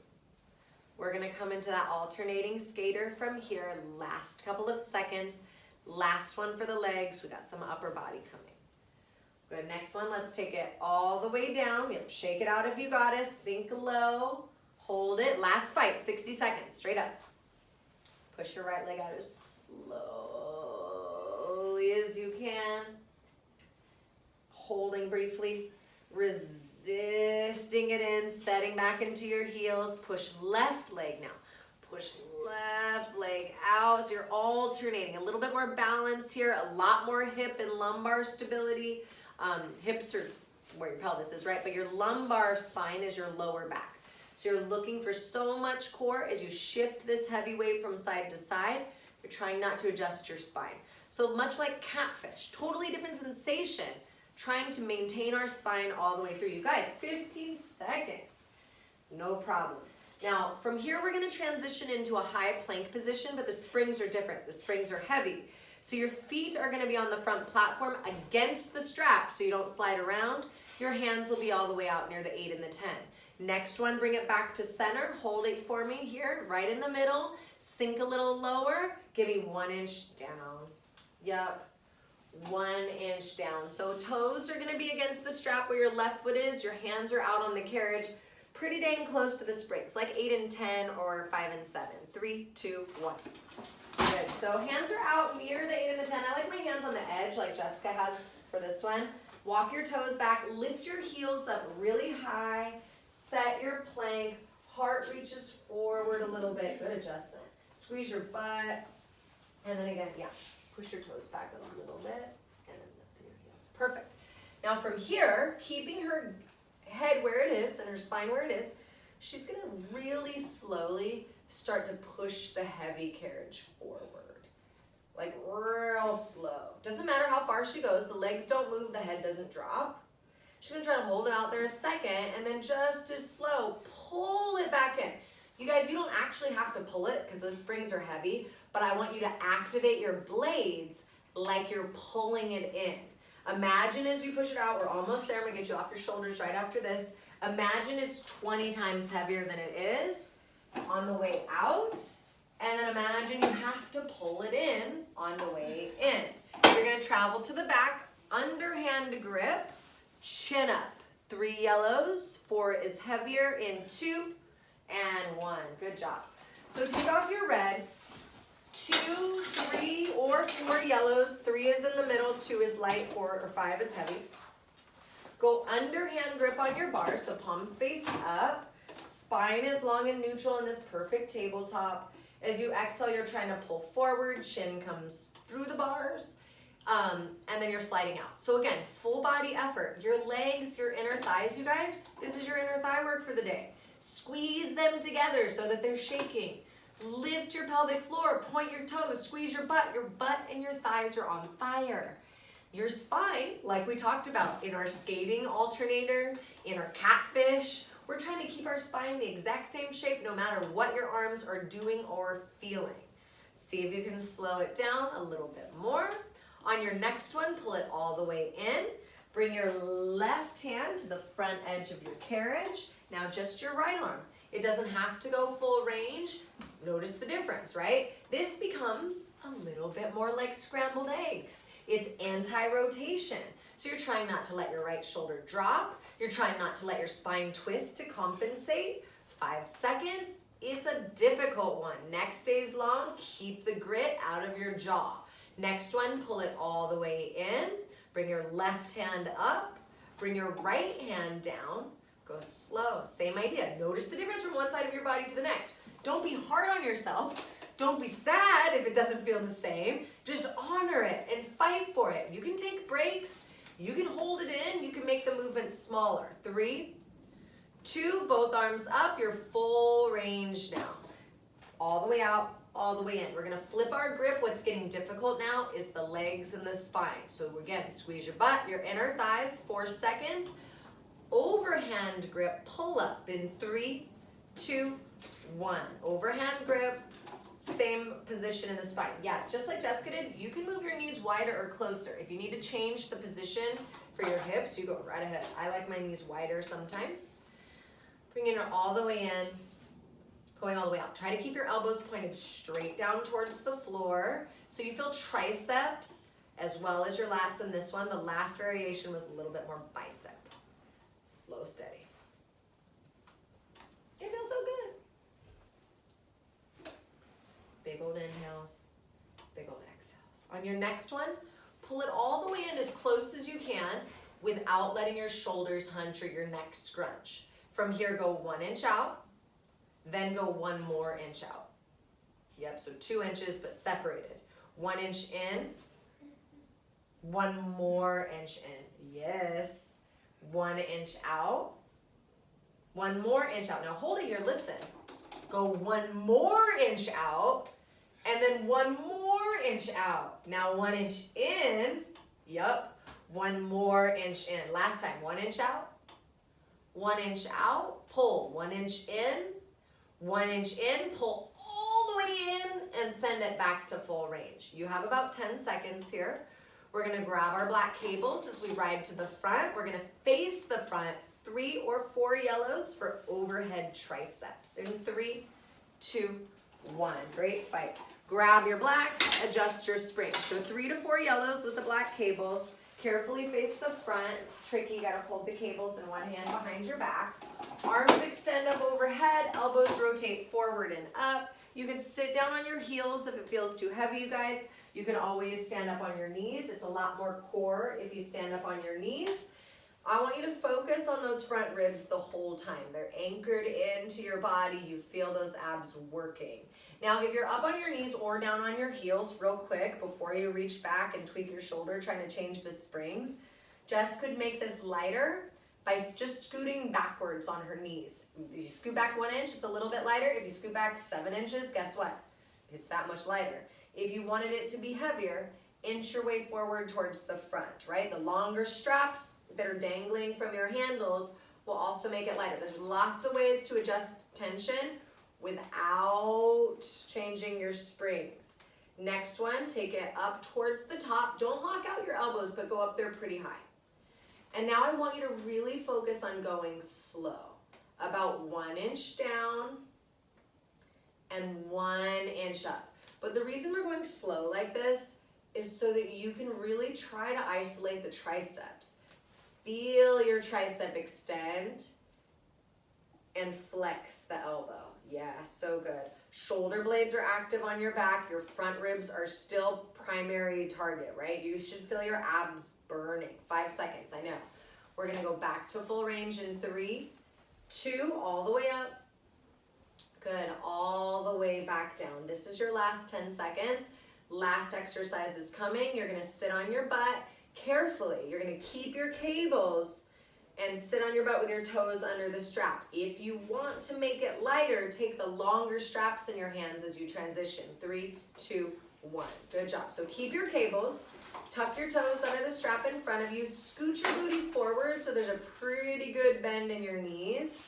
[SPEAKER 1] We're gonna come into that alternating skater from here. Last couple of seconds. Last one for the legs. We got some upper body coming. Good, next one, let's take it all the way down. Yep, shake it out if you got it. Sink low, hold it. Last fight, 60 seconds, straight up. Push your right leg out as slowly as you can. Holding briefly. Resisting it in, setting back into your heels. Push left leg now. Push left leg out. So you're alternating. A little bit more balance here. A lot more hip and lumbar stability. Hips are where your pelvis is, right? But your lumbar spine is your lower back. So you're looking for so much core as you shift this heavy weight from side to side. You're trying not to adjust your spine. So much like catfish, totally different sensation, trying to maintain our spine all the way through. You guys, 15 seconds, no problem. Now, from here, we're gonna transition into a high plank position, but the springs are different. The springs are heavy. So your feet are gonna be on the front platform against the strap so you don't slide around. Your hands will be all the way out near the 8 and the 10. Next one, bring it back to center. Hold it for me here, right in the middle. Sink a little lower. Give me 1 inch down. Yup, 1 inch down. So toes are gonna be against the strap where your left foot is. Your hands are out on the carriage. Pretty dang close to the springs, like 8 and 10 or 5 and 7. 3, 2, 1. Good, so hands are out near the 8 and the 10. I like my hands on the edge like Jessica has for this one. Walk your toes back, lift your heels up really high, set your plank, heart reaches forward a little bit, good adjustment. Squeeze your butt, and then again, yeah, push your toes back a little bit, and then lift your heels. Perfect. Now from here, keeping her head where it is and her spine where it is, she's gonna really slowly start to push the heavy carriage forward. Like real slow. Doesn't matter how far she goes, the legs don't move, the head doesn't drop. She's gonna try to hold it out there a second and then just as slow, pull it back in. You guys, you don't actually have to pull it because those springs are heavy, but I want you to activate your blades like you're pulling it in. Imagine as you push it out, we're almost there, I'm gonna get you off your shoulders right after this. Imagine it's 20 times heavier than it is on the way out, and then imagine you have to pull it in on the way in. You're gonna travel to the back, underhand grip, chin up. 3 yellows, 4 is heavier in 2, and 1, good job. So take off your red, 2, 3, or 4 yellows, 3 is in the middle, 2 is light, 4 or 5 is heavy. Go underhand grip on your bar, so palms face up. Spine is long and neutral in this perfect tabletop. As you exhale, you're trying to pull forward, chin comes through the bars, and then you're sliding out. So again, full body effort. Your legs, your inner thighs, you guys, this is your inner thigh work for the day. Squeeze them together so that they're shaking. Lift your pelvic floor, point your toes, squeeze your butt and your thighs are on fire. Your spine, like we talked about in our skating alternator, in our catfish, we're trying to keep our spine the exact same shape no matter what your arms are doing or feeling. See if you can slow it down a little bit more. On your next one, pull it all the way in. Bring your left hand to the front edge of your carriage. Now just your right arm. It doesn't have to go full range. Notice the difference, right? This becomes a little bit more like scrambled eggs. It's anti-rotation. So you're trying not to let your right shoulder drop. You're trying not to let your spine twist to compensate. 5 seconds. It's a difficult one. Neck stays long. Keep the grit out of your jaw. Next one, pull it all the way in. Bring your left hand up. Bring your right hand down. Go slow. Same idea. Notice the difference from one side of your body to the next. Don't be hard on yourself. Don't be sad if it doesn't feel the same. Just honor it and fight for it. You can take breaks. You can hold it in. You can make the movement smaller. 3, 2, both arms up. You're full range now. All the way out, all the way in. We're gonna flip our grip. What's getting difficult now is the legs and the spine. So again, squeeze your butt, your inner thighs, 4 seconds. Overhand grip, pull up in 3, 2, 1. Overhand grip, same position in the spine. Yeah, just like Jessica did, you can move your knees wider or closer. If you need to change the position for your hips, you go right ahead. I like my knees wider sometimes. Bringing it all the way in, going all the way out. Try to keep your elbows pointed straight down towards the floor so you feel triceps as well as your lats in this one. The last variation was a little bit more bicep. Slow, steady. It feels so good. Big old inhales, big old exhales. On your next one, pull it all the way in as close as you can without letting your shoulders hunch or your neck scrunch. From here, go 1 inch out, then go 1 more inch out. Yep, so 2 inches, but separated. 1 inch in, 1 more inch in. Yes. 1 inch out. 1 more inch out. Now hold it here, listen. Go 1 more inch out, and then 1 more inch out. Now 1 inch in, yep, 1 more inch in. Last time, 1 inch out, 1 inch out, pull, 1 inch in, 1 inch in, pull all the way in, and send it back to full range. You have about 10 seconds here. We're gonna grab our black cables as we ride to the front. We're gonna face the front, 3 or 4 yellows for overhead triceps. In 3, 2, 1. Great fight. Grab your black, adjust your spring. So 3 to 4 yellows with the black cables. Carefully face the front. It's tricky, you gotta hold the cables in one hand behind your back. Arms extend up overhead, elbows rotate forward and up. You can sit down on your heels if it feels too heavy, you guys. You can always stand up on your knees. It's a lot more core if you stand up on your knees. I want you to focus on those front ribs the whole time. They're anchored into your body. You feel those abs working. Now, if you're up on your knees or down on your heels, real quick, before you reach back and tweak your shoulder, trying to change the springs, Jess could make this lighter by just scooting backwards on her knees. If you scoot back 1 inch, it's a little bit lighter. If you scoot back 7 inches, guess what? It's that much lighter. If you wanted it to be heavier, inch your way forward towards the front, right? The longer straps that are dangling from your handles will also make it lighter. There's lots of ways to adjust tension without changing your springs. Next one, take it up towards the top. Don't lock out your elbows, but go up there pretty high. And now I want you to really focus on going slow. About 1 inch down and 1 inch up. But the reason we're going slow like this is so that you can really try to isolate the triceps. Feel your tricep extend and flex the elbow. Yeah, so good. Shoulder blades are active on your back. Your front ribs are still primary target, right? You should feel your abs burning. 5 seconds, I know. We're gonna go back to full range in 3, 2, all the way up. Good, all the way back down. This is your last 10 seconds. Last exercise is coming. You're gonna sit on your butt carefully. You're gonna keep your cables and sit on your butt with your toes under the strap. If you want to make it lighter, take the longer straps in your hands as you transition. 3, 2, 1. Good job. So keep your cables, tuck your toes under the strap in front of you, scoot your booty forward so there's a pretty good bend in your knees.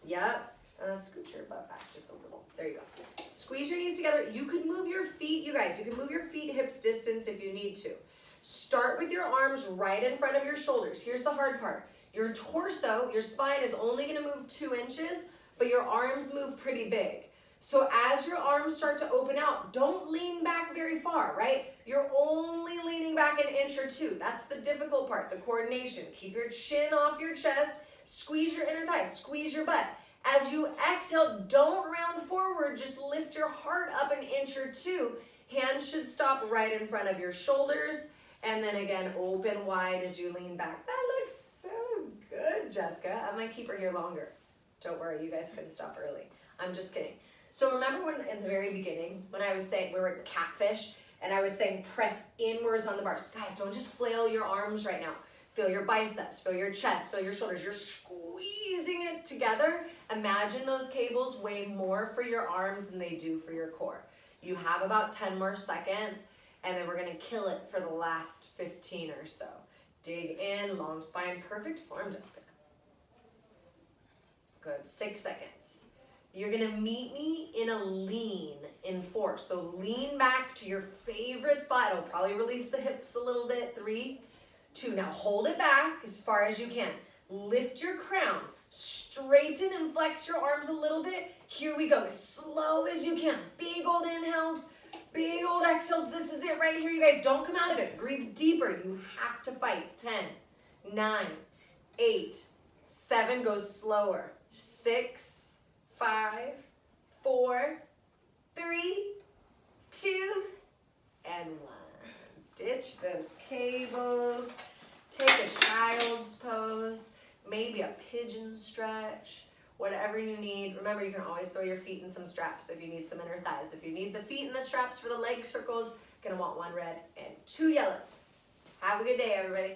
[SPEAKER 1] Yep. Scoot your butt back just a little. There you go. Squeeze your knees together. You can move your feet, you guys. You can move your feet hips distance if you need to. Start with your arms right in front of your shoulders. Here's the hard part. Your torso, your spine is only going to move 2 inches, but your arms move pretty big. So as your arms start to open out, don't lean back very far, right? You're only leaning back 1 inch or 2. That's the difficult part, the coordination. Keep your chin off your chest. Squeeze your inner thighs. Squeeze your butt. As you exhale, don't round forward. Just lift your heart up 1 inch or 2. Hands should stop right in front of your shoulders. And then again, open wide as you lean back. That looks so good, Jessica. I might keep her here longer. Don't worry, you guys can stop early. I'm just kidding. So remember when in the very beginning, when I was saying we were at catfish, and I was saying press inwards on the bars. Guys, don't just flail your arms right now. Feel your biceps, feel your chest, feel your shoulders. You're squeezing it together. Imagine those cables weigh more for your arms than they do for your core. You have about 10 more seconds, and then we're gonna kill it for the last 15 or so. Dig in, long spine, perfect form, Jessica. Good, 6 seconds. You're gonna meet me in a lean in 4. So lean back to your favorite spot. It'll probably release the hips a little bit. 3, 2, now hold it back as far as you can. Lift your crown, straighten and flex your arms a little bit. Here we go, as slow as you can. Big old inhales, big old exhales. This is it right here, you guys. Don't come out of it. Breathe deeper. You have to fight. 10, 9, 8, 7, go slower. 6, 5, 4, 3, 2, and 1. Ditch those cables. Take a child's pose, maybe a pigeon stretch, whatever you need. Remember, you can always throw your feet in some straps if you need some inner thighs. If you need the feet in the straps for the leg circles, gonna want 1 red and 2 yellows. Have a good day, everybody.